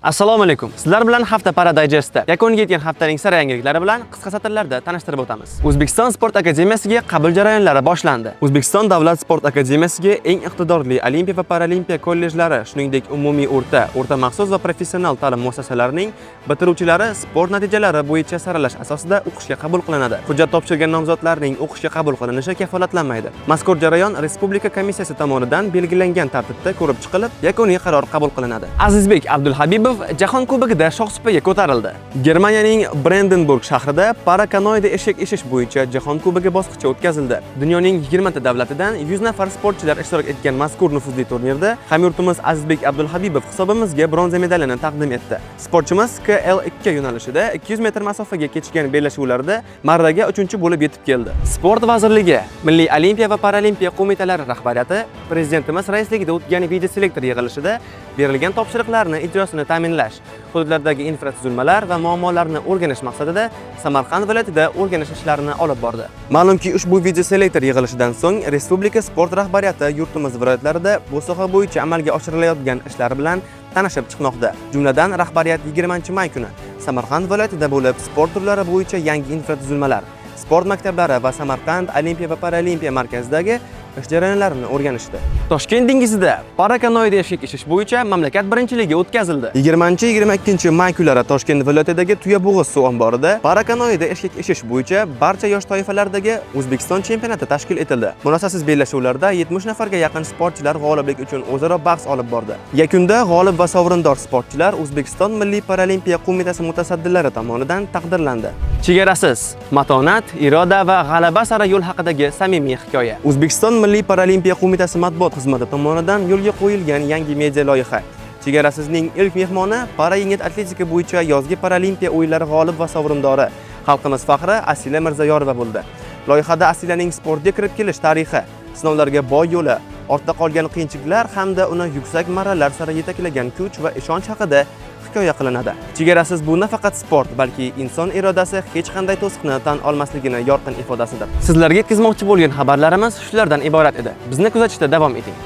Assalomu alaykum. Sizlar bilan hafta Paradijestda yakuniga yetgan haftaning sara yangiliklari bilan qisqa satrlarda tanishtirib o'tamiz. O'zbekiston Sport akademiyasiga qabul jarayonlari boshlandi. O'zbekiston Davlat sport akademiyasiga eng iqtidorli Olimpiya va Paralimpiya kollejlari, shuningdek umumiy o'rta maxsus va professional ta'lim muassasalarining bitiruvchilari sport natijalari bo'yicha saralash asosida o'qishga qabul qilinadi. Hujjat topshirgan nomzodlarning o'qishga qabul qilinishi kafolatlanmaydi. Mazkur jarayon Respublika komissiyasi tomonidan belgilangan tartibda ko'rib chiqilib, yakuniy qaror qabul qilinadi. Azizbek Abdulhabibov Jahon kubogida shohsupaga ko'tarildi. Germaniyaning Brandenburg shahrida para-kanoeda eshak eshish bo'yicha Jahon kubogi bosqichi o'tkazildi. Dunyoning 20 ta davlatidan 100 nafar sportchilar ishtirok etgan mazkur nufuzli turnirda hamyurtimiz Azizbek Abdulhabibov hisobimizga bronza medalini taqdim etdi. Sportchimiz KL2 yo'nalishida 200 metr masofaga kechgan bellashuvlarda marraga 3-chi bo'lib yetib keldi. Sport vazirligi, Milliy olimpiya va paralimpiya qo'mitalari rahbariyati prezidentimiz raisligida o'tgan video selektor yig'ilishida berilgan topshiriqlarni ijrosini ta'minlash, hududlardagi infratuzilmalar va muammolarni o'rganish maqsadida Samarqand viloyatida o'rganish ishlarini olib bordi. Ma'lumki, ushbu video selektor yig'ilishidan so'ng Respublika sport rahbariyati yurtimiz viloyatlarida bu soha bo'yicha amalga oshirilayotgan ishlar bilan tanishib chiqmoqda. Jumladan, rahbariyat 20-may kuni Samarqand viloyatida bo'lib, sport turlari bo'yicha yangi infratuzilmalar, sport maktablari va Samarqand Olimpiya va Paralimpiya markazidagi ish jarayonlarini o'rganishdi. Toshkent dengizida para-kanoeda eshak eshish bo'yicha mamlakat birinchiligi o'tkazildi. 20-22-may kunlari Toshkent viloyatidagi Tuyabog'iz suv omborida para-kanoeda eshak eshish bo'yicha barcha yosh toifalardagi O'zbekiston chempionati tashkil etildi. Murosasiz bellashuvlarda 70 nafarga yaqin sportchilar g'oliblik uchun o'zaro bahs olib bordi. Yakunda g'olib va sovrindor sportchilar O'zbekiston Milliy paralimpiya qo'mitasi mutasaddilari tomonidan taqdirlandi. Chegarasiz matonat, iroda va g'alaba sari yo'l haqidagi samimiy hikoya. O'zbekiston Milliy paralimpiya qo'mitasi matbuot xizmati tomonidan yo'lga qo'yilgan yangi media loyiha. Chegarasizning ilk mehmoni para-yengil atletika bo'yicha yozgi paralimpiya o'yinlari g'olib va sovrindori, xalqimiz faxri Asila Mirzayorova bo'ldi. Loyihada Asilaning sportga kirib kelish tarixi, sinovlarga boy yo'li, ortda qolgan qiyinchiliklar hamda uni yuksak marralar sari yetaklagan kuch va ishonch haqida hikoya qilinadi. Chegarasiz bu nafaqat sport, balki inson irodasi hech qanday to'siqni tan olmasligini yorqin ifodasidir. Sizlarga yetkazmoqchi bo'lgan xabarlarimiz shulardan iborat edi. Bizni kuzatishda davom eting.